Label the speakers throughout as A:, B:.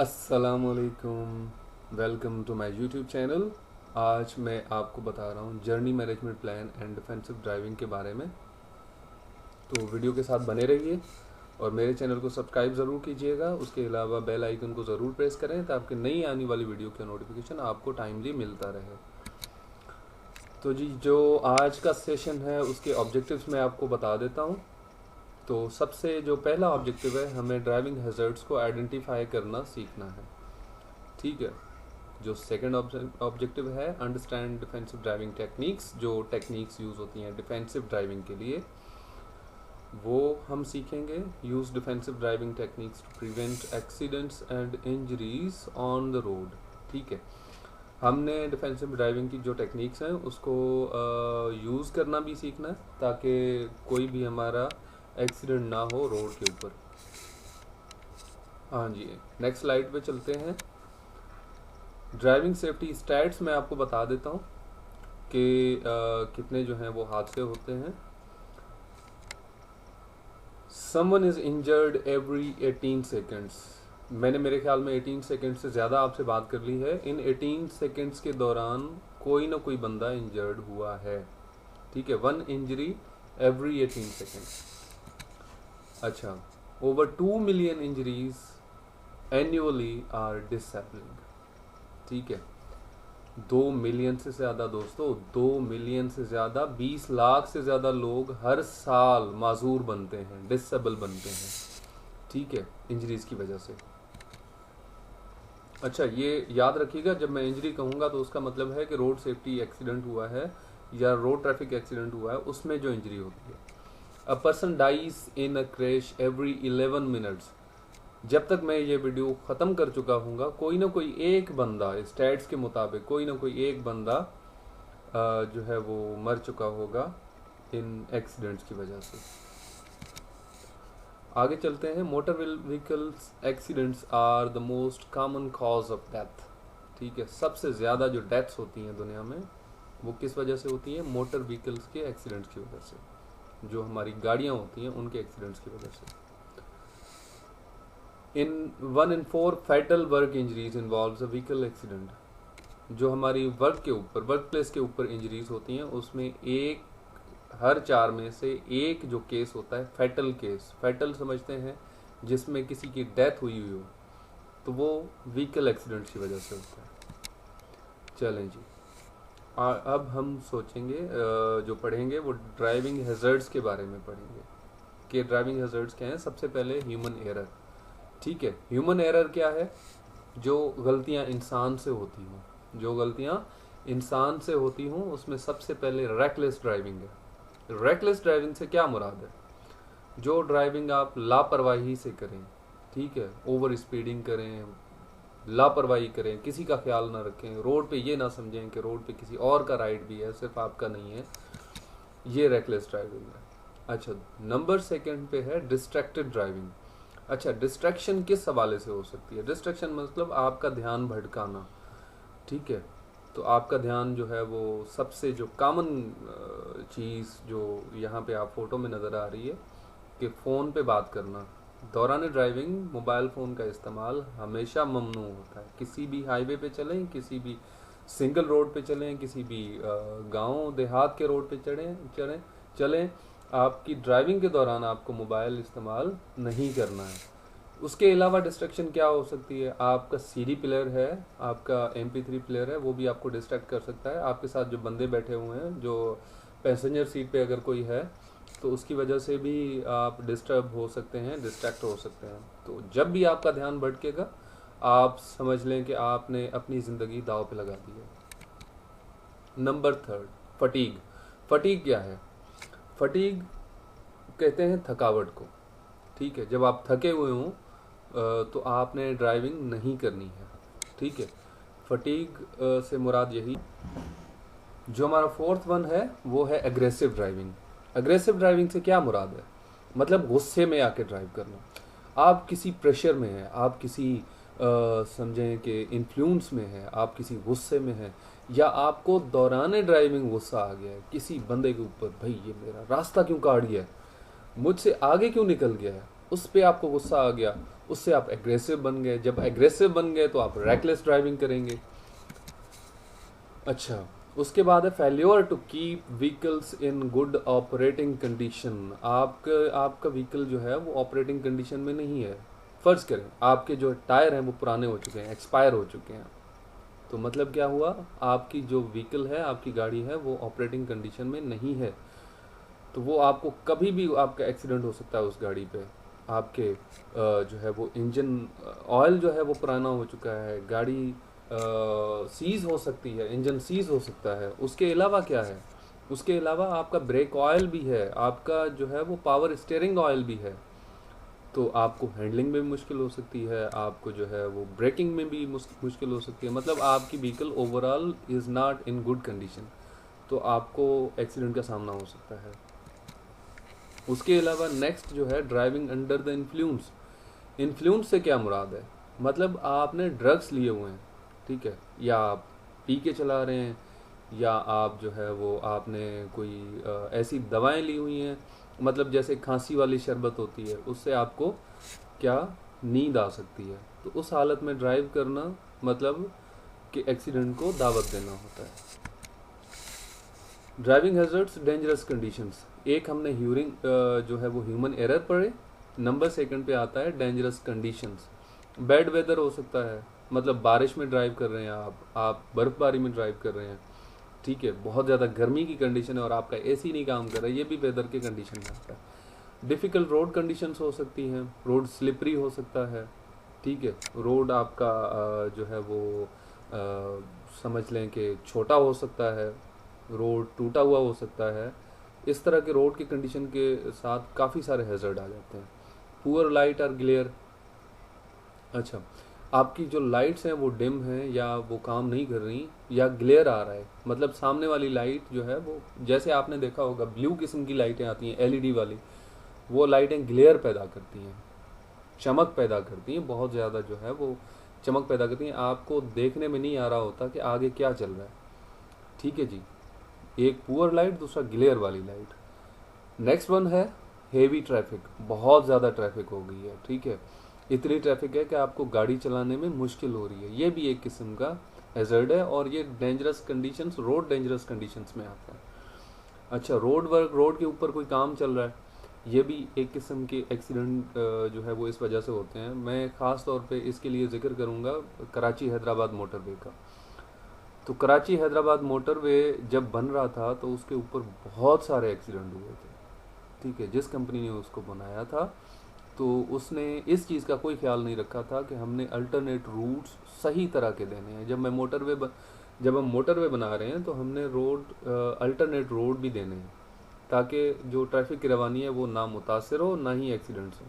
A: अस्सलामुअलैकुम, welcome to my YouTube channel. आज मैं आपको बता रहा हूँ journey management plan and defensive driving के बारे में। तो वीडियो के साथ बने रहिए और मेरे चैनल को सब्सक्राइब ज़रूर कीजिएगा। उसके अलावा बेल आइकन को ज़रूर प्रेस करें ताकि नई आने वाली वीडियो का नोटिफिकेशन आपको टाइमली मिलता रहे। तो जी, जो आज का सेशन है उसके ऑब्जेक्टिव्स मैं आपको बता देता हूँ। तो सबसे जो पहला ऑब्जेक्टिव है, हमें ड्राइविंग हैज़र्ड्स को आइडेंटिफाई करना सीखना है। ठीक है। जो सेकंड ऑब्जेक्टिव है, अंडरस्टैंड डिफेंसिव ड्राइविंग टेक्निक्स। जो टेक्निक्स यूज़ होती हैं डिफेंसिव ड्राइविंग के लिए वो हम सीखेंगे। Use defensive driving techniques to prevent accidents and injuries on the road. ठीक है। हमने डिफेंसिव ड्राइविंग की जो टेक्निक्स हैं उसको यूज़ करना भी सीखना है ताकि कोई भी हमारा एक्सीडेंट ना हो रोड के ऊपर। हाँ जी, नेक्स्ट स्लाइड पे चलते हैं। ड्राइविंग सेफ्टी स्टैट्स मैं आपको बता देता हूँ कि कितने जो हैं वो हादसे होते हैं। Someone is injured every 18 seconds. मैंने मेरे ख्याल में 18 सेकेंड से ज़्यादा आपसे बात कर ली है। इन 18 सेकेंड्स के दौरान कोई ना कोई बंदा इंजर्ड हुआ है। ठीक है, 1 इंजरी एवरी 18 सेकेंड्स। अच्छा, over 2 million injuries annually are disabling. ठीक है, 2 मिलियन से ज़्यादा दोस्तों, 2 मिलियन से ज़्यादा, 20 लाख से ज़्यादा लोग हर साल माजूर बनते हैं, डिसेबल बनते हैं। ठीक है, इंजरीज की वजह से। अच्छा, ये याद रखिएगा, जब मैं इंजरी कहूँगा तो उसका मतलब है कि रोड सेफ्टी एक्सीडेंट हुआ है या रोड ट्रैफिक एक्सीडेंट हुआ है उसमें जो इंजरी होती है। A person dies in a crash every 11 minutes. जब तक मैं ये वीडियो ख़त्म कर चुका हूँगा कोई ना कोई एक बंदा, स्टैट्स के मुताबिक कोई ना कोई एक बंदा जो है वो मर चुका होगा इन एक्सीडेंट्स की वजह से। आगे चलते हैं। Motor vehicles accidents are the most common cause of death. ठीक है, सबसे ज़्यादा जो डेथ्स होती हैं दुनिया में वो किस वजह से होती हैं? मोटर व्हीकल्स के एक्सीडेंट्स की वजह से। जो हमारी गाड़ियाँ होती हैं उनके एक्सीडेंट्स की वजह से। One in 4 fatal work injuries involves a vehicle accident. जो हमारी वर्क प्लेस के ऊपर इंजरीज होती हैं उसमें एक हर 4 में से एक जो केस होता है फैटल केस। फैटल समझते हैं जिसमें किसी की डेथ हुई हो, तो वो व्हीकल एक्सीडेंट की वजह से होता है। चलें जी, अब हम सोचेंगे, जो पढ़ेंगे वो ड्राइविंग हैज़र्ड्स के बारे में पढ़ेंगे कि ड्राइविंग हैज़र्ड्स क्या हैं। सबसे पहले ह्यूमन एरर। ठीक है, ह्यूमन एरर क्या है? जो गलतियां इंसान से होती हों, जो गलतियां इंसान से होती हों उसमें सबसे पहले रेकलेस ड्राइविंग है। रेकलेस ड्राइविंग से क्या मुराद है? जो ड्राइविंग आप लापरवाही से करें। ठीक है, ओवर स्पीडिंग करें, लापरवाही करें, किसी का ख्याल ना रखें, रोड पे ये ना समझें कि रोड पे किसी और का राइड भी है, सिर्फ आपका नहीं है, ये रेकलेस ड्राइविंग है। अच्छा, नंबर 2 पे है डिस्ट्रैक्टेड ड्राइविंग। अच्छा, डिस्ट्रैक्शन किस हवाले से हो सकती है? डिस्ट्रैक्शन मतलब आपका ध्यान भटकाना। ठीक है, तो आपका ध्यान जो है वो सबसे जो कॉमन चीज़ जो यहाँ पे आप फोटो में नज़र आ रही है कि फ़ोन पे बात करना। दौरान ड्राइविंग मोबाइल फ़ोन का इस्तेमाल हमेशा ममनू होता है। किसी भी हाईवे पे चलें, किसी भी सिंगल रोड पे चलें, किसी भी गांव देहात के रोड पे चलें, आपकी ड्राइविंग के दौरान आपको मोबाइल इस्तेमाल नहीं करना है। उसके अलावा डिस्ट्रैक्शन क्या हो सकती है? आपका सीडी प्लेयर है, आपका MP3 प्लेयर है, वो भी आपको डिस्ट्रैक्ट कर सकता है। आपके साथ जो बंदे बैठे हुए हैं, जो पैसेंजर सीट पे अगर कोई है तो उसकी वजह से भी आप डिस्टर्ब हो सकते हैं, डिस्ट्रैक्ट हो सकते हैं। तो जब भी आपका ध्यान भटकेगा आप समझ लें कि आपने अपनी ज़िंदगी दांव पे लगा दी है। Number 3, fatigue. फटीग क्या है? फटीग कहते हैं थकावट को। ठीक है, जब आप थके हुए हों तो आपने ड्राइविंग नहीं करनी है। ठीक है, फटीग से मुराद यही। जो हमारा 4th वन है वो है एग्रेसिव ड्राइविंग। एग्रेसिव ड्राइविंग से क्या मुराद है? मतलब गुस्से में आके ड्राइव करना। आप किसी प्रेशर में हैं, आप किसी समझें कि इन्फ्लुएंस में है, आप किसी गुस्से में हैं, या आपको दौरान ड्राइविंग गुस्सा आ गया है किसी बंदे के ऊपर, भाई ये मेरा रास्ता क्यों काट गया है, मुझसे आगे क्यों निकल गया है, उस पर आपको गुस्सा आ गया। उससे आप एग्रेसिव बन गए, जब एग्रेसिव बन गए तो आप रैकलेस ड्राइविंग करेंगे। अच्छा, उसके बाद है failure to keep vehicles in good operating condition. आपका व्हीकल जो है वो ऑपरेटिंग कंडीशन में नहीं है। फर्ज करें आपके जो टायर हैं वो पुराने हो चुके हैं, एक्सपायर हो चुके हैं, तो मतलब क्या हुआ, आपकी जो व्हीकल है, आपकी गाड़ी है, वो ऑपरेटिंग कंडीशन में नहीं है। तो वो आपको कभी भी आपका एक्सीडेंट हो सकता है उस गाड़ी पे। आपके जो है वो इंजन ऑयल जो है वो पुराना हो चुका है, गाड़ी सीज हो सकती है, इंजन सीज हो सकता है। उसके अलावा क्या है, उसके अलावा आपका ब्रेक ऑयल भी है, आपका जो है वो पावर स्टीयरिंग ऑयल भी है। तो आपको हैंडलिंग में भी मुश्किल हो सकती है, आपको जो है वो ब्रेकिंग में भी मुश्किल हो सकती है। मतलब आपकी vehicle overall is not in good condition, तो आपको एक्सीडेंट का सामना हो सकता है। उसके अलावा नेक्स्ट जो है driving under the influence. Influence से क्या मुराद है, मतलब आपने ड्रग्स लिए हुए हैं, ठीक है, या आप पी के चला रहे हैं, या आप जो है वो आपने कोई ऐसी दवाएं ली हुई हैं, मतलब जैसे खांसी वाली शरबत होती है, उससे आपको क्या नींद आ सकती है। तो उस हालत में ड्राइव करना मतलब कि एक्सीडेंट को दावत देना होता है। Driving hazards, dangerous conditions. एक हमने ह्यूरिंग जो है वो ह्यूमन एरर पढ़े, नंबर सेकंड पे आता है डेंजरस कंडीशंस। बैड वेदर हो सकता है, मतलब बारिश में ड्राइव कर रहे हैं आप बर्फबारी में ड्राइव कर रहे हैं, ठीक है, बहुत ज़्यादा गर्मी की कंडीशन है और आपका एसी नहीं काम कर रहा है, ये भी वेदर के कंडीशन में आता है। डिफ़िकल्ट रोड कंडीशंस हो सकती हैं, रोड स्लिपरी हो सकता है, ठीक है, रोड आपका जो है वो समझ लें कि छोटा हो सकता है, रोड टूटा हुआ हो सकता है। इस तरह के रोड की कंडीशन के साथ काफ़ी सारे हैजर्ड आ जाते हैं। पुअर लाइट और ग्लेयर। अच्छा, आपकी जो लाइट्स हैं वो डिम हैं या वो काम नहीं कर रही, या ग्लेयर आ रहा है, मतलब सामने वाली लाइट जो है वो, जैसे आपने देखा होगा ब्लू किस्म की लाइटें आती हैं एलईडी वाली, वो लाइटें ग्लेयर पैदा करती हैं, चमक पैदा करती हैं, बहुत ज़्यादा जो है वो चमक पैदा करती हैं, आपको देखने में नहीं आ रहा होता कि आगे क्या चल रहा है, ठीक है जी। एक पुअर लाइट, दूसरा ग्लेयर वाली लाइट। नेक्स्ट वन है हेवी ट्रैफिक। बहुत ज़्यादा ट्रैफिक हो गई है, ठीक है, इतनी ट्रैफिक है कि आपको गाड़ी चलाने में मुश्किल हो रही है, ये भी एक किस्म का हैजर्ड है, और ये dangerous conditions, road dangerous conditions में आता है। अच्छा, रोड वर्क, रोड के ऊपर कोई काम चल रहा है, ये भी एक किस्म के एक्सीडेंट जो है वो इस वजह से होते हैं। मैं ख़ास तौर पे इसके लिए जिक्र करूँगा कराची हैदराबाद मोटरवे का। तो कराची हैदराबाद मोटरवे जब बन रहा था तो उसके ऊपर बहुत सारे एक्सीडेंट हुए थे, ठीक है। जिस कंपनी ने उसको बनाया था तो उसने इस चीज़ का कोई ख्याल नहीं रखा था कि हमने अल्टरनेट रूट्स सही तरह के देने हैं। जब हम मोटरवे बना रहे हैं तो हमने अल्टरनेट रोड भी देने हैं, ताकि जो ट्रैफिक की रवानी है वो ना मुतासर हो, ना ही एक्सीडेंट्स हो।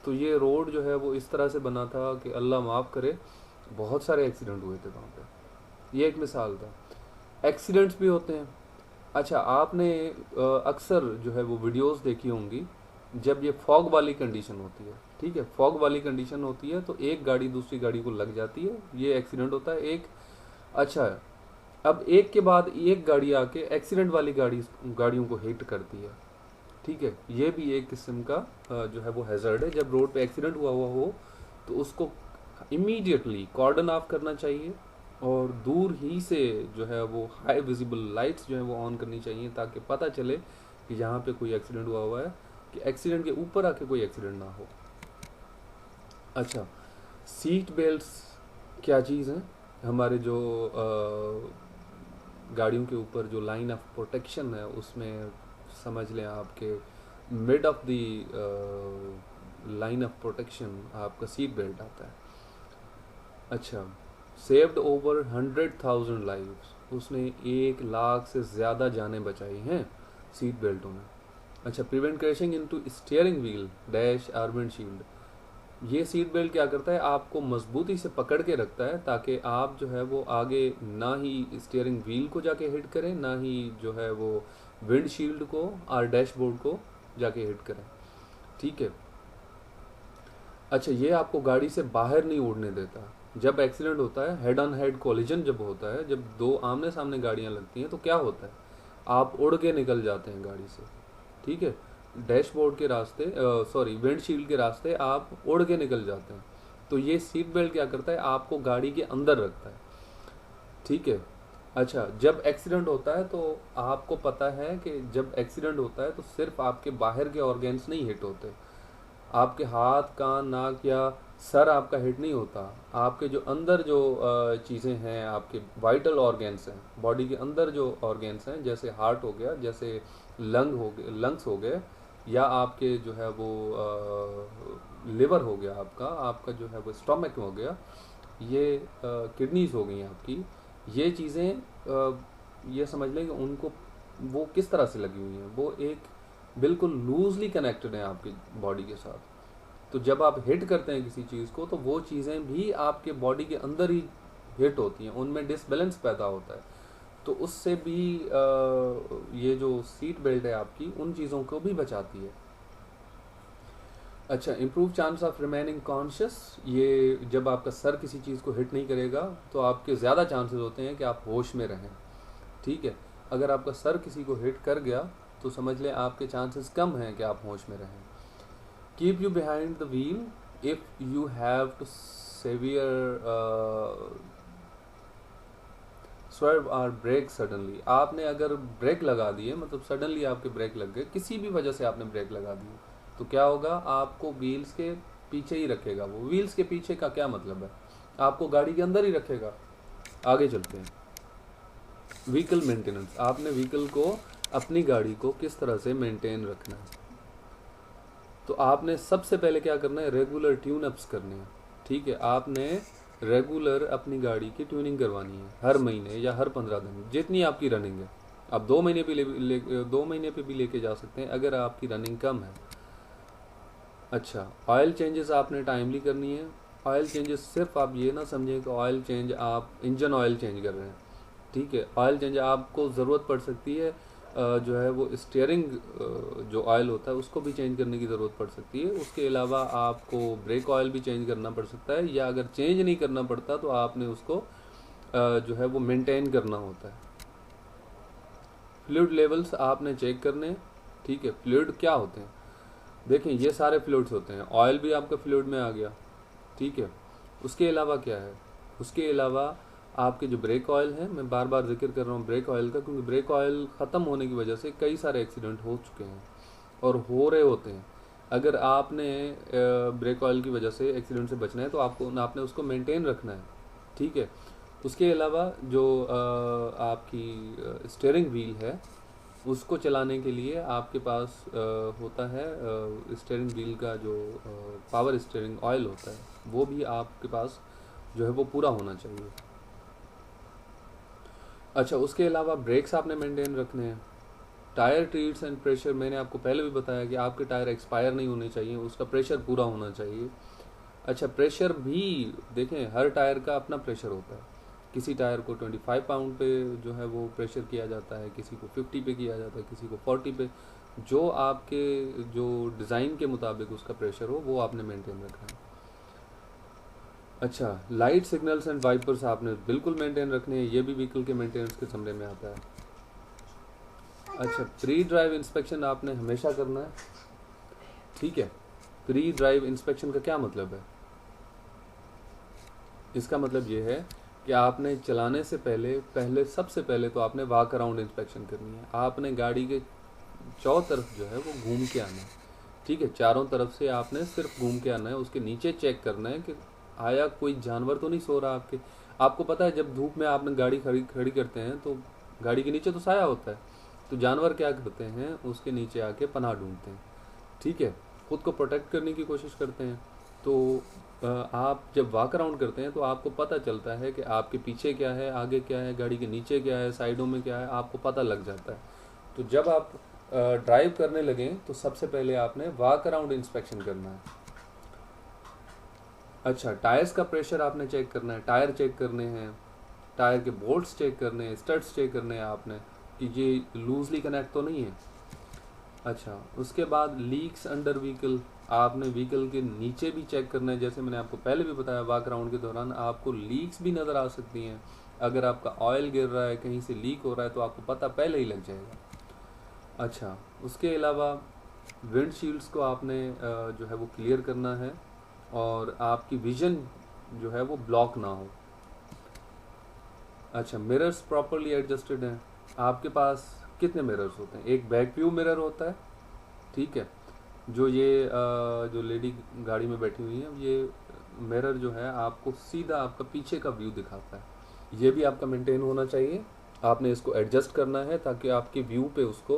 A: तो ये रोड जो है वो इस तरह से बना था कि अल्लाह माफ़ करे, बहुत सारे एक्सीडेंट हुए थे वहाँ पे। ये एक मिसाल था। एक्सीडेंट्स भी होते हैं। अच्छा, आपने अक्सर जो है वो वीडियोस देखी होंगी, जब ये फॉग वाली कंडीशन होती है, ठीक है, फॉग वाली कंडीशन होती है तो एक गाड़ी दूसरी गाड़ी को लग जाती है, ये एक्सीडेंट होता है एक। अच्छा, अब एक के बाद एक गाड़ी आके एक्सीडेंट वाली गाड़ियों को हिट करती है, ठीक है, ये भी एक किस्म का जो है वो हैजर्ड है। जब रोड पे एक्सीडेंट हुआ हो तो उसको इमीडिएटली कॉर्डन ऑफ करना चाहिए, और दूर ही से जो है वो हाई विजिबल लाइट्स जो है वो ऑन करनी चाहिए, ताकि पता चले कि यहाँ पे कोई एक्सीडेंट हुआ है, कि एक्सीडेंट के ऊपर आके कोई एक्सीडेंट ना हो। अच्छा, सीट बेल्ट्स क्या चीज़ है, हमारे जो गाड़ियों के ऊपर जो लाइन ऑफ प्रोटेक्शन है उसमें समझ लें आपके mid of the line of protection आपका सीट बेल्ट आता है। अच्छा, सेव्ड ओवर 100,000 लाइव्स, उसने 1 लाख से ज़्यादा जानें बचाई हैं सीट बेल्टों ने। अच्छा, prevent crashing into steering wheel dash और विंडशील्ड। ये सीट बेल्ट क्या करता है, आपको मजबूती से पकड़ के रखता है, ताकि आप जो है वो आगे ना ही स्टीयरिंग व्हील को जाके हिट करें, ना ही जो है वो विंडशील्ड को और डैशबोर्ड को जाके हिट करें, ठीक है। अच्छा, ये आपको गाड़ी से बाहर नहीं उड़ने देता। जब एक्सीडेंट होता है, हेड ऑन हेड कोलिजन जब होता है, जब दो आमने सामने गाड़ियां लगती हैं, तो क्या होता है, आप उड़ के निकल जाते हैं गाड़ी से, ठीक है। डैशबोर्ड के रास्ते, विंडशील्ड के रास्ते आप उड़ के निकल जाते हैं। तो ये सीट बेल्ट क्या करता है, आपको गाड़ी के अंदर रखता है, ठीक है। अच्छा, जब एक्सीडेंट होता है तो आपको पता है कि जब एक्सीडेंट होता है तो सिर्फ आपके बाहर के ऑर्गेन्स नहीं हिट होते, आपके हाथ, कान, नाक या सर आपका हिट नहीं होता, आपके जो अंदर जो चीज़ें हैं, आपके वाइटल ऑर्गेन्स हैं, बॉडी के अंदर जो ऑर्गेन्स हैं, जैसे हार्ट हो गया, जैसे लंग्स हो गए, या आपके जो है वो लिवर हो गया, आपका जो है वो स्टमक हो गया, ये किडनीज हो गई आपकी, ये चीज़ें ये समझ लें कि उनको वो किस तरह से लगी हुई हैं, वो एक बिल्कुल लूजली कनेक्टेड हैं आपकी बॉडी के साथ। तो जब आप हिट करते हैं किसी चीज़ को तो वो चीज़ें भी आपके बॉडी के अंदर ही हिट होती हैं, उनमें डिसबैलेंस पैदा होता है। तो उससे भी ये जो सीट बेल्ट है आपकी उन चीज़ों को भी बचाती है। अच्छा, improve chance of remaining conscious, ये जब आपका सर किसी चीज़ को हिट नहीं करेगा तो आपके ज़्यादा चांसेस होते हैं कि आप होश में रहें, ठीक है। अगर आपका सर किसी को हिट कर गया तो समझ लें आपके चांसेस कम हैं कि आप होश में रहें। Keep you behind the wheel if you have to severe swerve or brake suddenly, आपने अगर ब्रेक लगा दिए, मतलब सडनली आपके ब्रेक लग गए, किसी भी वजह से आपने ब्रेक लगा दी, तो क्या होगा, आपको व्हील्स के पीछे ही रखेगा। वो व्हील्स के पीछे का क्या मतलब है, आपको गाड़ी के अंदर ही रखेगा। आगे चलते हैं, व्हीकल मेंटेनेंस, आपने व्हीकल को, अपनी गाड़ी को किस तरह से मेंटेन रखना है। तो आपने सबसे पहले क्या करना है, रेगुलर ट्यून अप्स करने हैं, ठीक है। आपने रेगुलर अपनी गाड़ी की ट्यूनिंग करवानी है, हर महीने या हर 15 दिन, जितनी आपकी रनिंग है। आप 2 महीने पे 2 महीने पे भी लेके जा सकते हैं अगर आपकी रनिंग कम है। अच्छा, ऑयल चेंजेस आपने टाइमली करनी है। ऑयल चेंजेस सिर्फ आप ये ना समझें कि ऑयल चेंज आप इंजन ऑयल चेंज कर रहे हैं, ठीक है। ऑयल चेंज आपको ज़रूरत पड़ सकती है, जो है वो स्टीयरिंग जो ऑयल होता है उसको भी चेंज करने की ज़रूरत पड़ सकती है। उसके अलावा आपको ब्रेक ऑयल भी चेंज करना पड़ सकता है, या अगर चेंज नहीं करना पड़ता तो आपने उसको जो है वो मेंटेन करना होता है। फ्लूइड लेवल्स आपने चेक करने, ठीक है। फ्लूइड क्या होते हैं, देखें ये सारे फ्लूइड्स होते हैं, ऑयल भी आपका फ्लूइड में आ गया, ठीक है। उसके अलावा क्या है, उसके अलावा आपके जो ब्रेक ऑयल है, मैं बार बार जिक्र कर रहा हूँ ब्रेक ऑयल का, क्योंकि ब्रेक ऑयल ख़त्म होने की वजह से कई सारे एक्सीडेंट हो चुके हैं और हो रहे होते हैं। अगर आपने ब्रेक ऑयल की वजह से एक्सीडेंट से बचना है तो आपने उसको मेंटेन रखना है, ठीक है। उसके अलावा जो आपकी स्टीयरिंग व्हील है उसको चलाने के लिए आपके पास होता है स्टीयरिंग व्हील का जो पावर स्टीयरिंग ऑयल होता है, वो भी आपके पास जो है वो पूरा होना चाहिए। अच्छा, उसके अलावा ब्रेक्स आपने मेंटेन रखने हैं। टायर ट्रीट्स एंड प्रेशर, मैंने आपको पहले भी बताया कि आपके टायर एक्सपायर नहीं होने चाहिए, उसका प्रेशर पूरा होना चाहिए। अच्छा, प्रेशर भी देखें, हर टायर का अपना प्रेशर होता है। किसी टायर को 25 पाउंड पे जो है वो प्रेशर किया जाता है, किसी को 50 पे किया जाता है, किसी को 40 पे, जो आपके जो डिज़ाइन के मुताबिक उसका प्रेशर हो वो आपने मेंटेन रखना है। अच्छा, लाइट सिग्नल्स एंड वाइपर्स आपने बिल्कुल मेंटेन रखने हैं, ये भी व्हीकल के मेंटेनेंस के समरे में आता है। अच्छा, प्री ड्राइव इंस्पेक्शन आपने हमेशा करना है, ठीक है। प्री ड्राइव इंस्पेक्शन का क्या मतलब है, इसका मतलब ये है कि आपने चलाने से पहले सबसे पहले तो आपने वॉक अराउंड इंस्पेक्शन करनी है। आपने गाड़ी के चारों तरफ जो है वो घूम के आना है, ठीक है। चारों तरफ से आपने सिर्फ घूम के आना है, उसके नीचे चेक करना है कि आया कोई जानवर तो नहीं सो रहा आपको पता है जब धूप में आपने गाड़ी खड़ी करते हैं तो गाड़ी के नीचे तो साया होता है, तो जानवर क्या करते हैं, उसके नीचे आके पनाह ढूंढते हैं, ठीक है, खुद को प्रोटेक्ट करने की कोशिश करते हैं। तो आप जब वॉक अराउंड करते हैं तो आपको पता चलता है कि आपके पीछे क्या है, आगे क्या है, गाड़ी के नीचे क्या है, साइडों में क्या है, आपको पता लग जाता है। तो जब आप ड्राइव करने लगें तो सबसे पहले आपने वॉक अराउंड इंस्पेक्शन करना है। अच्छा, टायर्स का प्रेशर आपने चेक करना है, टायर चेक करने हैं, टायर के बोल्ट्स चेक करने हैं, स्टड्स चेक करने हैं आपने कि ये लूजली कनेक्ट तो नहीं है। अच्छा, उसके बाद लीक्स अंडर व्हीकल, आपने व्हीकल के नीचे भी चेक करना है। जैसे मैंने आपको पहले भी बताया, वॉक अराउंड के दौरान आपको लीक्स भी नज़र आ सकती हैं। अगर आपका ऑयल गिर रहा है, कहीं से लीक हो रहा है, तो आपको पता पहले ही लग जाएगा। अच्छा, उसके अलावा विंडशील्ड्स को आपने जो है वो क्लियर करना है और आपकी विजन जो है वो ब्लॉक ना हो। अच्छा, मिरर्स प्रॉपरली एडजस्टेड हैं। आपके पास कितने मिरर्स होते हैं? एक बैक व्यू मिरर होता है, ठीक है, जो ये जो लेडी गाड़ी में बैठी हुई है, ये मिरर जो है आपको सीधा आपका पीछे का व्यू दिखाता है। ये भी आपका मेंटेन होना चाहिए। आपने इसको एडजस्ट करना है ताकि आपके व्यू पे उसको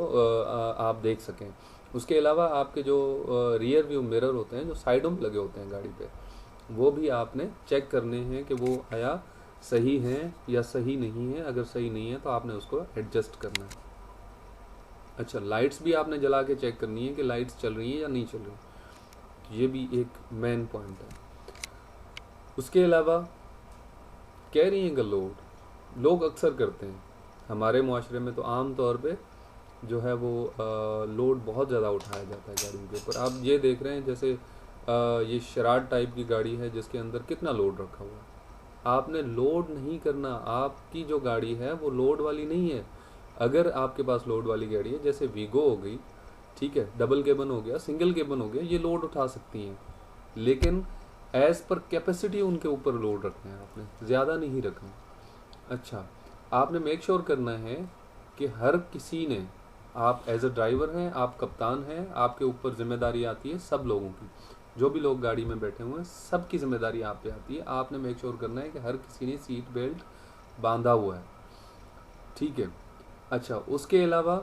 A: आप देख सकें। उसके अलावा आपके जो रियर व्यू मिरर होते हैं, जो साइडों में लगे होते हैं गाड़ी पे, वो भी आपने चेक करने हैं कि वो आया सही हैं या सही नहीं है। अगर सही नहीं है तो आपने उसको एडजस्ट करना है। अच्छा, लाइट्स भी आपने जला के चेक करनी है कि लाइट्स चल रही हैं या नहीं चल रही। ये भी एक मेन पॉइंट है। उसके अलावा कैरिंग अ लोड, लोग अक्सर करते हैं हमारे मुआशरे में, तो आम तौर पे जो है वो लोड बहुत ज़्यादा उठाया जाता है गाड़ियों के ऊपर। आप ये देख रहे हैं जैसे ये शराड टाइप की गाड़ी है जिसके अंदर कितना लोड रखा हुआ है। आपने लोड नहीं करना। आपकी जो गाड़ी है वो लोड वाली नहीं है। अगर आपके पास लोड वाली गाड़ी है, जैसे वीगो हो गई, ठीक है, डबल केबन हो गया, सिंगल केबन हो गया, ये लोड उठा सकती हैं, लेकिन एज पर कैपेसिटी उनके ऊपर लोड रखना है, आपने ज़्यादा नहीं रखना। अच्छा, आपने मेक श्योर करना है कि हर किसी ने, आप एज अ ड्राइवर हैं, आप कप्तान हैं, आपके ऊपर जिम्मेदारी आती है सब लोगों की। जो भी लोग गाड़ी में बैठे हुए हैं सबकी जिम्मेदारी आप पे आती है। आपने मेक श्योर करना है कि हर किसी ने सीट बेल्ट बांधा हुआ है, ठीक है। अच्छा, उसके अलावा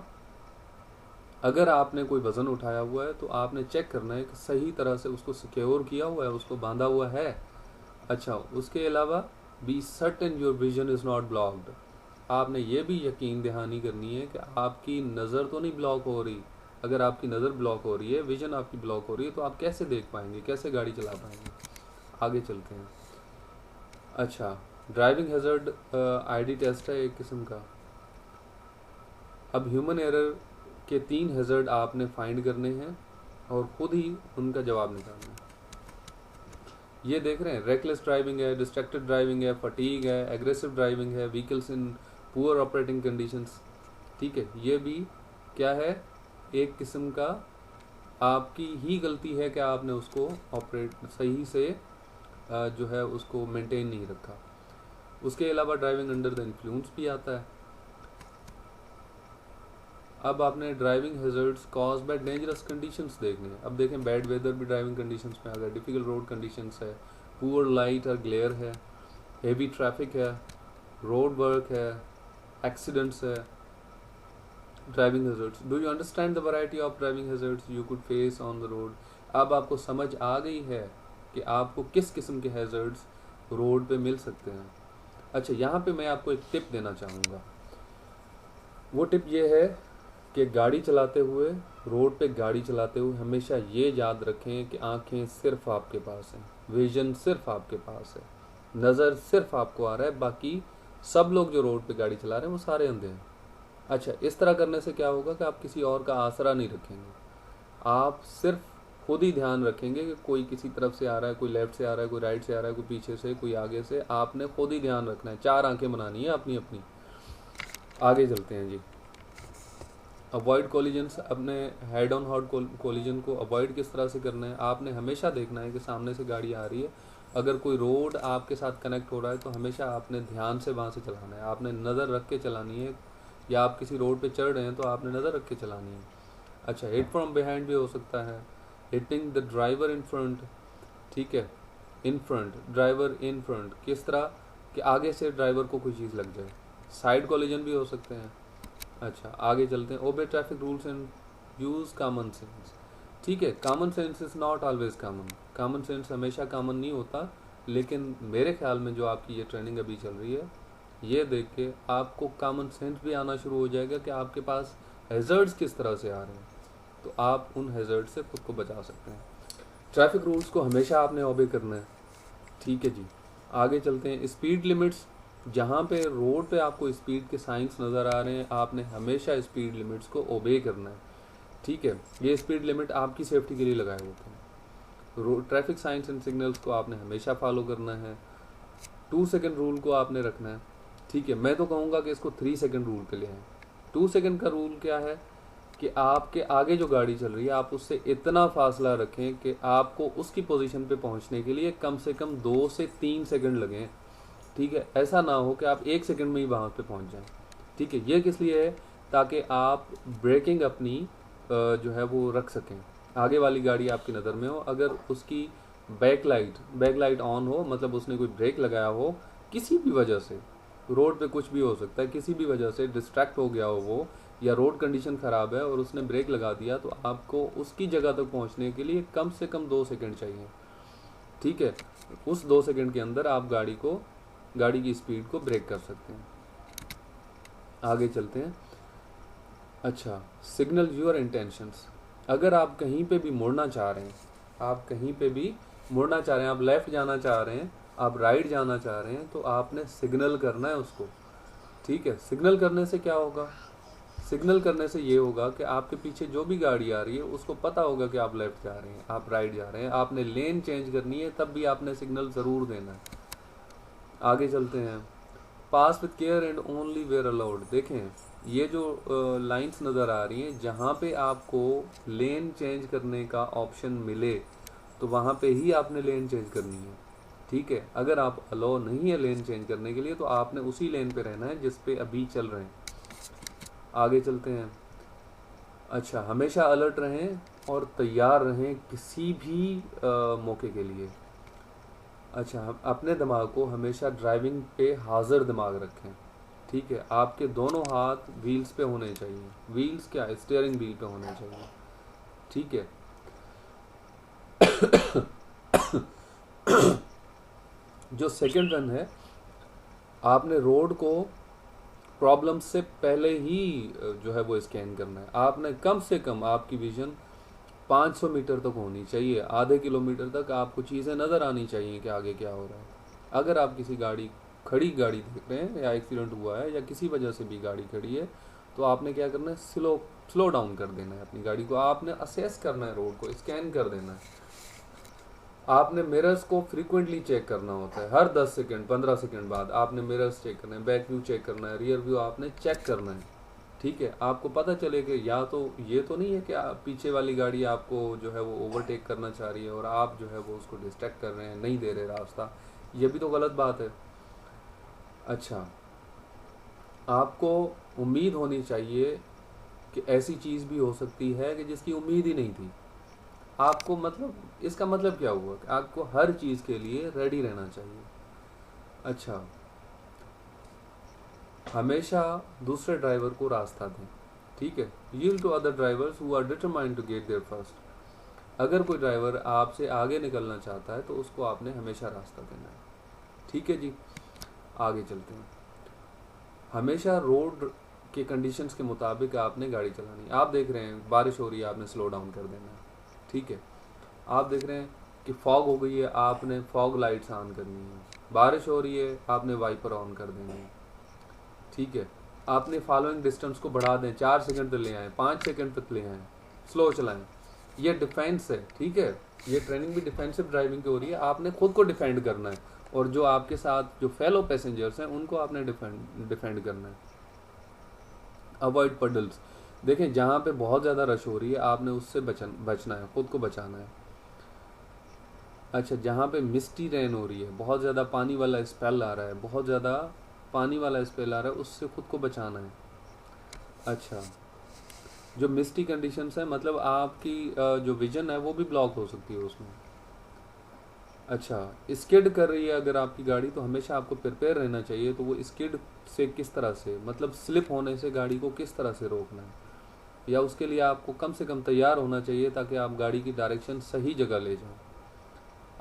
A: अगर आपने कोई वज़न उठाया हुआ है तो आपने चेक करना है कि सही तरह से उसको सिक्योर किया हुआ है, उसको बांधा हुआ है। अच्छा, उसके अलावा be certain your vision is not blocked. आपने ये भी यकीन दहानी करनी है कि आपकी नज़र तो नहीं ब्लॉक हो रही। अगर आपकी नज़र ब्लॉक हो रही है, विजन आपकी ब्लॉक हो रही है, तो आप कैसे देख पाएंगे, कैसे गाड़ी चला पाएंगे। आगे चलते हैं। अच्छा, ड्राइविंग हैज़र्ड आईडी टेस्ट है एक किस्म का। अब ह्यूमन एरर के 3 हैज़र्ड आपने फाइंड करने हैं और खुद ही उनका जवाब निकालना है। ये देख रहे हैं, रेकलेस ड्राइविंग है, डिस्ट्रैक्टेड ड्राइविंग है, फटीग है, एग्रेसिव ड्राइविंग है, vehicles in poor operating conditions, ठीक है। ये भी क्या है, एक किस्म का आपकी ही गलती है कि आपने उसको ऑपरेट सही से जो है उसको मेंटेन नहीं रखा। उसके अलावा ड्राइविंग अंडर द इन्फ्लुएंस भी आता है। अब आपने driving hazards cause by dangerous conditions देखने हैं। अब देखें, बैड वेदर भी ड्राइविंग कंडीशंस में आ गया, डिफिकल्ट रोड कंडीशंस है, पुअर लाइट और ग्लेयर है, हेवी ट्रैफिक है, रोड वर्क है, एक्सीडेंट्स है। Driving hazards, do you understand the variety of driving hazards you could face on the road. अब आपको समझ आ गई है कि आपको किस किस्म के हैज़र्ड्स रोड पे मिल सकते हैं। अच्छा, यहाँ पे मैं आपको एक टिप देना चाहूँगा। वो टिप ये है कि गाड़ी चलाते हुए, रोड पे गाड़ी चलाते हुए हमेशा ये याद रखें कि आंखें सिर्फ आपके पास हैं, विजन सिर्फ आपके पास है, नज़र सिर्फ आपको आ रहा है, बाकी सब लोग जो रोड पे गाड़ी चला रहे हैं वो सारे अंधे हैं। अच्छा, इस तरह करने से क्या होगा कि आप किसी और का आसरा नहीं रखेंगे। आप सिर्फ खुद ही ध्यान रखेंगे कि कोई किसी तरफ से आ रहा है, कोई लेफ्ट से आ रहा है, कोई राइट से आ रहा है, कोई पीछे से, कोई आगे से। आपने खुद ही ध्यान रखना है, 4 आंखें बनानी है अपनी अपनी। आगे चलते हैं जी। अवॉइड कोलिजन्स, अपने हेड ऑन हार्ड कोलिजन को अवॉइड किस तरह से करना है। आपने हमेशा देखना है कि सामने से गाड़ी आ रही है, अगर कोई रोड आपके साथ कनेक्ट हो रहा है तो हमेशा आपने ध्यान से वहाँ से चलाना है, आपने नज़र रख के चलानी है। या आप किसी रोड पे चढ़ रहे हैं तो आपने नज़र रख के चलानी है। अच्छा, हिट फ्रॉम बिहाइंड भी हो सकता है, hitting the driver in front, ठीक है, in front, driver in front, किस तरह कि आगे से ड्राइवर को कोई चीज़ लग जाए। साइड कोलिजन भी हो सकते हैं। अच्छा, आगे चलते हैं। Obey traffic rules and use common sense, ठीक है। Common sense is not always common, common sense हमेशा कॉमन नहीं होता, लेकिन मेरे ख्याल में जो आपकी ये ट्रेनिंग अभी चल रही है, ये देख के आपको कॉमन सेंस भी आना शुरू हो जाएगा कि आपके पास हैज़र्ड्स किस तरह से आ रहे हैं, तो आप उन हैज़र्ड से खुद को बचा सकते हैं। ट्रैफिक रूल्स को हमेशा आपने ओबे करना है, ठीक है जी। आगे चलते हैं। स्पीड लिमिट्स, जहाँ पे रोड पे आपको स्पीड के साइंस नज़र आ रहे हैं, आपने हमेशा स्पीड लिमिट्स को ओबे करना है, ठीक है। ये स्पीड लिमिट आपकी सेफ्टी के लिए लगाए होते हैं। Road traffic science and signals को आपने हमेशा फॉलो करना है। 2 सेकेंड रूल को आपने रखना है, ठीक है। मैं तो कहूँगा कि इसको 3 सेकेंड रूल पे ले आएं। 2 सेकेंड का रूल क्या है कि आपके आगे जो गाड़ी चल रही है आप उससे इतना फासला रखें कि आपको उसकी पोजीशन पे पहुंचने के लिए कम से कम 2 से 3 सेकंड लगें। ठीक है, ऐसा ना हो कि आप 1 सेकंड में ही वहाँ पे पहुंच जाएं। ठीक है, ये किस लिए है? ताकि आप ब्रेकिंग अपनी जो है वो रख सकें। आगे वाली गाड़ी आपकी नज़र में हो, अगर उसकी बैक लाइट ऑन हो, मतलब उसने कोई ब्रेक लगाया हो, किसी भी वजह से, रोड पे कुछ भी हो सकता है, किसी भी वजह से डिस्ट्रैक्ट हो गया हो वो, या रोड कंडीशन ख़राब है और उसने ब्रेक लगा दिया, तो आपको उसकी जगह तक पहुंचने के लिए कम से कम 2 सेकंड चाहिए। ठीक है, उस 2 सेकंड के अंदर आप गाड़ी की स्पीड को ब्रेक कर सकते हैं। आगे चलते हैं। अच्छा, सिग्नल योर इंटेंशंस। अगर आप कहीं पे भी मुड़ना चाह रहे हैं, आप लेफ़्ट जाना चाह रहे हैं, आप राइट जाना चाह रहे हैं, तो आपने सिग्नल करना है उसको। ठीक है, सिग्नल करने से क्या होगा? सिग्नल करने से ये होगा कि आपके पीछे जो भी गाड़ी आ रही है उसको पता होगा कि आप लेफ़्ट जा रहे हैं, आप राइट जा रहे हैं, आपने लेन चेंज करनी है, तब भी आपने सिग्नल ज़रूर देना है। आगे चलते हैं। Pass with care and only where allowed. देखें, ये जो लाइंस नज़र आ रही हैं, जहाँ पे आपको लेन चेंज करने का ऑप्शन मिले तो वहाँ पे ही आपने लेन चेंज करनी है। ठीक है, अगर आप अलाउ नहीं है लेन चेंज करने के लिए तो आपने उसी लेन पे रहना है जिस पे अभी चल रहे हैं। आगे चलते हैं। अच्छा, हमेशा अलर्ट रहें और तैयार रहें किसी भी मौके के लिए। अच्छा, हम अपने दिमाग को हमेशा ड्राइविंग पे हाजिर दिमाग रखें। ठीक है, आपके दोनों हाथ व्हील्स पे होने चाहिए। व्हील्स क्या है? स्टीयरिंग व्हील पे होने चाहिए। ठीक है। जो सेकंड वन है, आपने रोड को प्रॉब्लम से पहले ही जो है वो स्कैन करना है। आपने कम से कम, आपकी विजन 500 मीटर तक होनी चाहिए, आधे किलोमीटर तक आपको चीज़ें नज़र आनी चाहिए कि आगे क्या हो रहा है। अगर आप किसी खड़ी गाड़ी देख रहे हैं, या एक्सीडेंट हुआ है, या किसी वजह से भी गाड़ी खड़ी है, तो आपने क्या करना है? स्लो डाउन कर देना है अपनी गाड़ी को। आपने असेस करना है, रोड को स्कैन कर देना है। आपने मिरर्स को फ्रीक्वेंटली चेक करना होता है। हर 10 सेकंड 15 सेकंड बाद आपने मिरर्स चेक करना है, बैक व्यू चेक करना है, रियर व्यू आपने चेक करना है। ठीक है, आपको पता चले कि या तो ये तो नहीं है कि पीछे वाली गाड़ी आपको जो है वो ओवरटेक करना चाह रही है और आप जो है वो उसको डिस्ट्रैक्ट कर रहे हैं, नहीं दे रहे रास्ता। ये भी तो गलत बात है। अच्छा, आपको उम्मीद होनी चाहिए कि ऐसी चीज़ भी हो सकती है कि जिसकी उम्मीद ही नहीं थी। आपको, मतलब इसका मतलब क्या हुआ कि आपको हर चीज़ के लिए रेडी रहना चाहिए। अच्छा, हमेशा दूसरे ड्राइवर को रास्ता दें। ठीक है, yield to other drivers who are determined to get there first. अगर कोई ड्राइवर आपसे आगे निकलना चाहता है तो उसको आपने हमेशा रास्ता देना है। ठीक है जी, आगे चलते हैं। हमेशा रोड के कंडीशंस के मुताबिक आपने गाड़ी चलानी है। आप देख रहे हैं बारिश हो रही है, आपने स्लो डाउन कर देना है। ठीक है, आप देख रहे हैं कि फॉग हो गई है, आपने फॉग लाइट्स ऑन करनी है। बारिश हो रही है, आपने वाइपर ऑन कर देनी है। ठीक है, आपने फॉलोइंग डिस्टेंस को बढ़ा दें, 4 सेकंड तक ले आएँ, 5 सेकंड तक ले आएँ, स्लो चलाएं। ये डिफेंस है। ठीक है, ये ट्रेनिंग भी डिफेंसिव ड्राइविंग की हो रही है। आपने खुद को डिफेंड करना है और जो आपके साथ जो फेलो पैसेंजर्स हैं उनको आपने डिफेंड करना है। Avoid puddles. देखें, जहाँ पे बहुत ज़्यादा रश हो रही है आपने उससे बचना है, खुद को बचाना है। अच्छा, जहाँ पे मिस्टी रेन हो रही है, बहुत ज़्यादा पानी वाला स्पेल आ रहा है, उससे खुद को बचाना है। अच्छा, जो मिस्टी कंडीशंस है, मतलब आपकी जो विजन है वो भी ब्लॉक हो सकती है उसमें। अच्छा, स्किड कर रही है अगर आपकी गाड़ी, तो हमेशा आपको प्रिपेयर रहना चाहिए। तो वो स्किड से किस तरह से, मतलब स्लिप होने से गाड़ी को किस तरह से रोकना है, या उसके लिए आपको कम से कम तैयार होना चाहिए ताकि आप गाड़ी की डायरेक्शन सही जगह ले जाओ।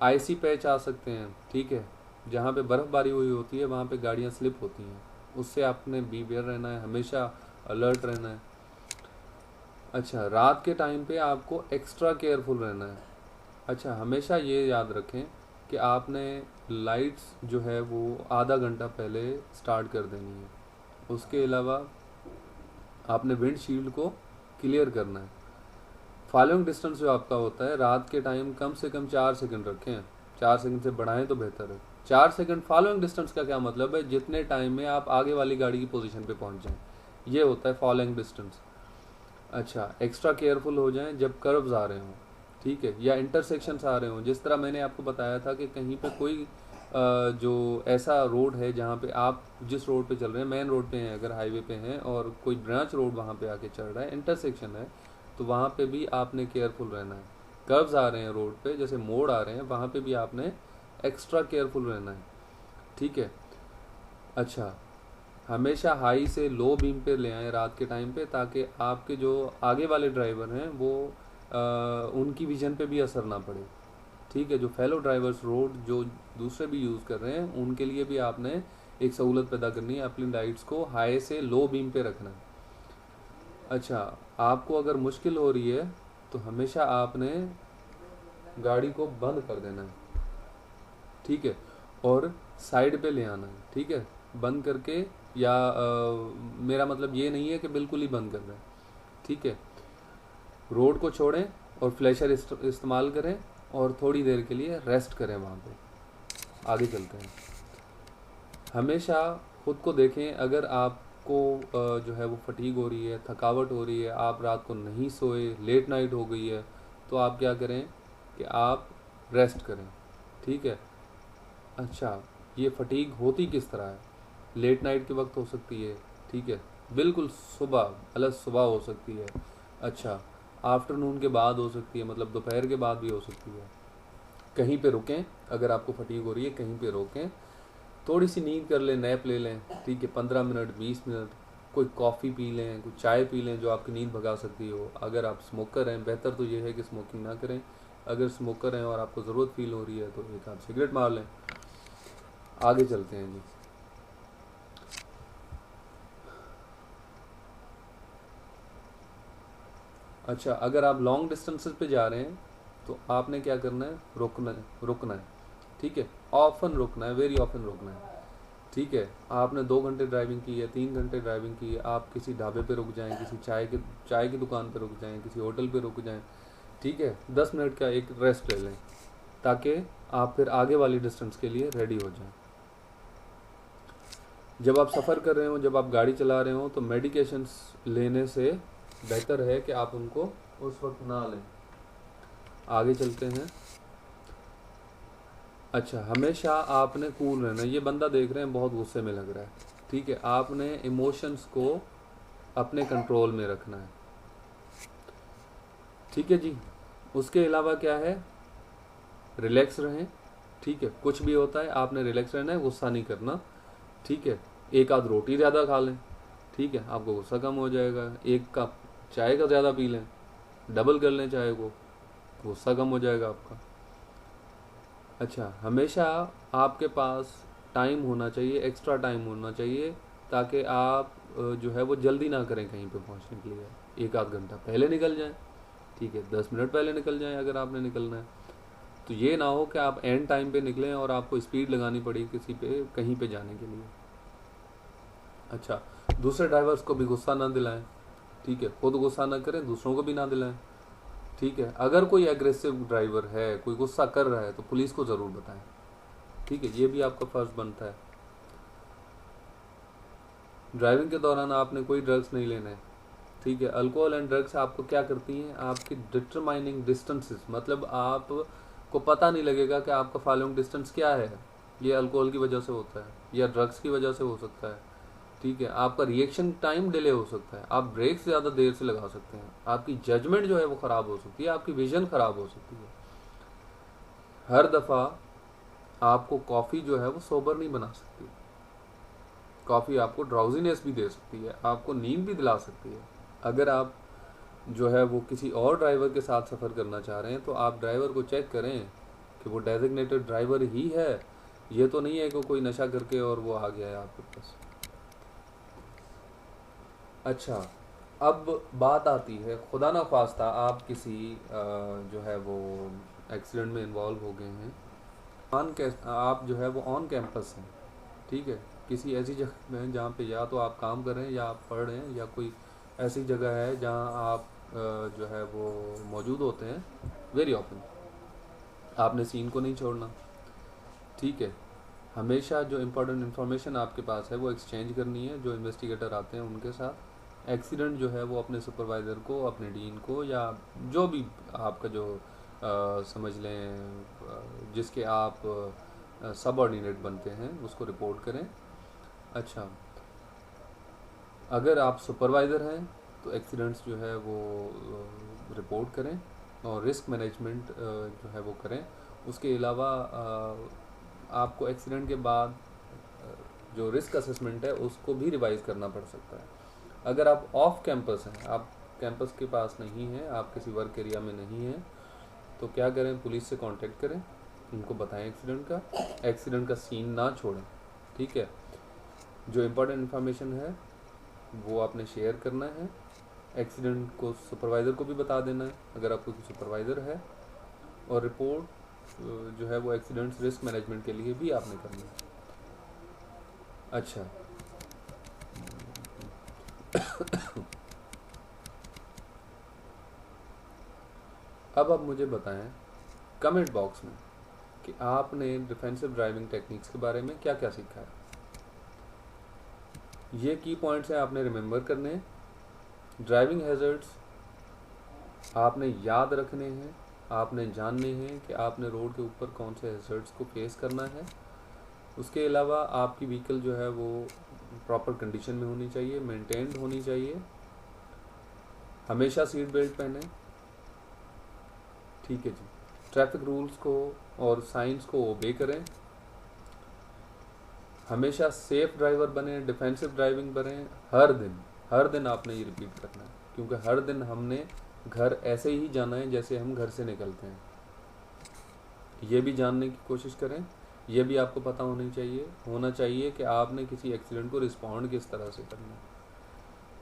A: आईसी पैच आ सकते हैं। ठीक है, जहाँ पे बर्फ़बारी हुई होती है वहाँ पे गाड़ियाँ स्लिप होती हैं, उससे आपने बी अवेयर रहना है, हमेशा अलर्ट रहना है। अच्छा, रात के टाइम पे आपको एक्स्ट्रा केयरफुल रहना है। अच्छा, हमेशा ये याद रखें कि आपने लाइट्स जो है वो आधा घंटा पहले स्टार्ट कर देनी है। उसके अलावा आपने विंडशील्ड को क्लियर करना है। फॉलोइंग डिस्टेंस जो आपका होता है रात के टाइम कम से कम 4 सेकंड रखें, 4 सेकंड से बढ़ाएं तो बेहतर है। 4 सेकंड फॉलोइंग डिस्टेंस का क्या मतलब है? जितने टाइम में आप आगे वाली गाड़ी की पोजीशन पे पहुंच जाएं, ये होता है फॉलोइंग डिस्टेंस। अच्छा, एक्स्ट्रा केयरफुल हो जाएं जब कर्व्स आ रहे हों, ठीक है, या इंटरसेक्शंस आ रहे हों। जिस तरह मैंने आपको बताया था कि कहीं पे कोई जो ऐसा रोड है जहाँ पे आप जिस रोड पे चल रहे हैं, मेन रोड पे हैं, अगर हाईवे पे हैं और कोई ब्रांच रोड वहाँ पे आके चल रहा है, इंटरसेक्शन है, तो वहाँ पे भी आपने केयरफुल रहना है। कर्व्स आ रहे हैं रोड पे, जैसे मोड़ आ रहे हैं, वहाँ पे भी आपने एक्स्ट्रा केयरफुल रहना है, ठीक है। अच्छा, हमेशा हाई से लो बीम पे ले आएँ रात के टाइम पे, ताकि आपके जो आगे वाले ड्राइवर हैं वो उनकी विजन पे भी असर ना पड़े, ठीक है। जो फेलो ड्राइवर्स रोड जो दूसरे भी यूज़ कर रहे हैं, उनके लिए भी आपने एक सहूलत पैदा करनी है, अपनी लाइट्स को हाई से लो बीम पे रखना है। अच्छा, आपको अगर मुश्किल हो रही है तो हमेशा आपने गाड़ी को बंद कर देना है, ठीक है, और साइड पे ले आना है, ठीक है, बंद करके, या मेरा मतलब ये नहीं है कि बिल्कुल ही बंद करना है, ठीक है। रोड को छोड़ें और फ्लैशर इस्तेमाल करें और थोड़ी देर के लिए रेस्ट करें वहाँ पे। आगे चलते हैं। हमेशा खुद को देखें, अगर आपको जो है वो फटीग हो रही है, थकावट हो रही है, आप रात को नहीं सोए, लेट नाइट हो गई है, तो आप क्या करें कि आप रेस्ट करें, ठीक है। अच्छा, ये फटीग होती किस तरह है? लेट नाइट के वक्त हो सकती है, ठीक है, बिल्कुल सुबह, अलग सुबह हो सकती है। अच्छा, आफ्टरनून के बाद हो सकती है, मतलब दोपहर के बाद भी हो सकती है। कहीं पे रुकें, अगर आपको फटीग हो रही है कहीं पे रोकें, थोड़ी सी नींद कर लें, नैप ले लें, ठीक है, 15 मिनट 20 मिनट, कोई कॉफ़ी पी लें, कोई चाय पी लें जो आपकी नींद भगा सकती हो। अगर आप स्मोकर हैं, बेहतर तो ये है कि स्मोकिंग ना करें। अगर स्मोकर हैं और आपको ज़रूरत फील हो रही है तो एक आप सिगरेट मार लें। आगे चलते हैं जी। अच्छा, अगर आप लॉन्ग डिस्टेंसेस पे जा रहे हैं तो आपने क्या करना है, रुकना है, ठीक है, ऑफन रुकना है, वेरी ऑफन रुकना है, ठीक है। आपने 2 घंटे ड्राइविंग की है, 3 घंटे ड्राइविंग की है, आप किसी ढाबे पे रुक जाएं, किसी चाय की दुकान पे रुक जाएं, किसी होटल पे रुक जाएं, ठीक है, 10 मिनट का एक रेस्ट ले लें, ताकि आप फिर आगे वाली डिस्टेंस के लिए रेडी हो जाएं। जब आप सफ़र कर रहे हो, जब आप गाड़ी चला रहे हो, तो मेडिकेशंस लेने से बेहतर है कि आप उनको उस वक्त ना लें। आगे चलते हैं। अच्छा, हमेशा आपने कूल रहना। ये बंदा देख रहे हैं बहुत गुस्से में लग रहा है, ठीक है, आपने इमोशंस को अपने कंट्रोल में रखना है, ठीक है जी। उसके अलावा क्या है, रिलैक्स रहें, ठीक है, कुछ भी होता है आपने रिलैक्स रहना है, गुस्सा नहीं करना, ठीक है। एक आध रोटी ज़्यादा खा लें, ठीक है, आपको गुस्सा कम हो जाएगा। एक कप चाय का ज़्यादा पी लें, डबल कर लें चाय को, गुस्सा कम हो जाएगा आपका। अच्छा, हमेशा आपके पास टाइम होना चाहिए, एक्स्ट्रा टाइम होना चाहिए, ताकि आप जो है वो जल्दी ना करें कहीं पे पहुंचने के लिए। एक आध घंटा पहले निकल जाएं, ठीक है, 10 मिनट पहले निकल जाएं अगर आपने निकलना है। तो ये ना हो कि आप एंड टाइम पे निकलें और आपको स्पीड लगानी पड़ी किसी पे कहीं पे जाने के लिए। अच्छा, दूसरे ड्राइवर्स को भी गुस्सा ना दिलाएं, ठीक है, खुद गुस्सा ना करें, दूसरों को भी ना दिलाएं, ठीक है। अगर कोई एग्रेसिव ड्राइवर है, कोई गुस्सा कर रहा है, तो पुलिस को ज़रूर बताएं, ठीक है, ये भी आपका फ़र्ज़ बनता है। ड्राइविंग के दौरान आपने कोई ड्रग्स नहीं लेना है, ठीक है। अल्कोहल एंड ड्रग्स आपको क्या करती हैं, आपकी डिटरमाइनिंग डिस्टेंसेस, मतलब आपको पता नहीं लगेगा कि आपका फॉलोइंग डिस्टेंस क्या है। ये अल्कोहल की वजह से होता है या ड्रग्स की वजह से हो सकता है, ठीक है। आपका रिएक्शन टाइम डिले हो सकता है, आप ब्रेक ज़्यादा देर से लगा सकते हैं, आपकी जजमेंट जो है वो ख़राब हो सकती है, आपकी विजन ख़राब हो सकती है। हर दफ़ा आपको कॉफ़ी जो है वो सोबर नहीं बना सकती। कॉफ़ी आपको ड्राउजीनेस भी दे सकती है, आपको नींद भी दिला सकती है। अगर आप जो है वो किसी और ड्राइवर के साथ सफ़र करना चाह रहे हैं, तो आप ड्राइवर को चेक करें कि वो डेजिग्नेटेड ड्राइवर ही है, ये तो नहीं है कि कोई नशा करके और वो आ गया है आपके पास। अच्छा, अब बात आती है, खुदा ना ख्वास्ता आप किसी जो है वो एक्सीडेंट में इन्वॉल्व हो गए हैं, आप जो है वो ऑन कैंपस हैं, ठीक है, किसी ऐसी जगह में जहाँ पे या तो आप काम कर रहे हैं या आप पढ़ रहे हैं, या कोई ऐसी जगह है जहाँ आप जो है वो मौजूद होते हैं वेरी ऑफन। आपने सीन को नहीं छोड़ना, ठीक है। हमेशा जो इम्पोर्टेंट इन्फॉर्मेशन आपके पास है वो एक्सचेंज करनी है जो इन्वेस्टिगेटर आते हैं उनके साथ, एक्सीडेंट जो है वो अपने सुपरवाइज़र को, अपने डीन को, या जो भी आपका जो समझ लें जिसके आप सबऑर्डिनेट बनते हैं उसको रिपोर्ट करें। अच्छा, अगर आप सुपरवाइज़र हैं तो एक्सीडेंट्स जो है वो रिपोर्ट करें और रिस्क मैनेजमेंट जो है वो करें। उसके अलावा आपको एक्सीडेंट के बाद जो रिस्क असेसमेंट है उसको भी रिवाइज़ करना पड़ सकता है। अगर आप ऑफ कैंपस हैं, आप कैंपस के पास नहीं हैं, आप किसी वर्क एरिया में नहीं हैं, तो क्या करें, पुलिस से कांटेक्ट करें, उनको बताएं एक्सीडेंट का सीन ना छोड़ें, ठीक है। जो इम्पोर्टेंट इन्फॉर्मेशन है वो आपने शेयर करना है। एक्सीडेंट को सुपरवाइज़र को भी बता देना है अगर आपको कोई सुपरवाइज़र है, और रिपोर्ट जो है वो एक्सीडेंट्स रिस्क मैनेजमेंट के लिए भी आपने करनी है। अच्छा, अब आप मुझे बताएं कमेंट बॉक्स में कि आपने डिफेंसिव ड्राइविंग टेक्निक्स के बारे में क्या क्या सीखा है। ये की पॉइंट्स हैं, आपने रिमेंबर करने हैं। ड्राइविंग हैजर्ड्स आपने याद रखने हैं, आपने जानने हैं कि आपने रोड के ऊपर कौन से हैजर्ड्स को फेस करना है। उसके अलावा आपकी व्हीकल जो है वो प्रॉपर कंडीशन में होनी चाहिए, मेंटेन्ड होनी चाहिए। हमेशा सीट बेल्ट पहने, ठीक है जी। ट्रैफिक रूल्स को और साइंस को ओबे करें। हमेशा सेफ ड्राइवर बने, डिफेंसिव ड्राइविंग बने। हर दिन आपने ये रिपीट करना है, क्योंकि हर दिन हमने घर ऐसे ही जाना है जैसे हम घर से निकलते हैं। ये भी जानने की कोशिश करें, ये भी आपको पता होना चाहिए कि आपने किसी एक्सीडेंट को रिस्पॉन्ड किस तरह से करना है।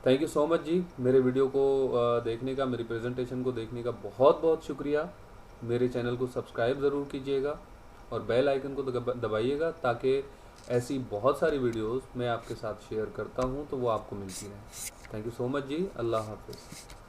A: थैंक यू सो मच जी, मेरे वीडियो को देखने का, मेरी प्रेजेंटेशन को देखने का बहुत बहुत शुक्रिया। मेरे चैनल को सब्सक्राइब ज़रूर कीजिएगा और बेल आइकन को दबाइएगा ताकि ऐसी बहुत सारी वीडियोस मैं आपके साथ शेयर करता हूं तो वो आपको मिलती रहें। थैंक यू सो मच जी, अल्लाह हाफिज़।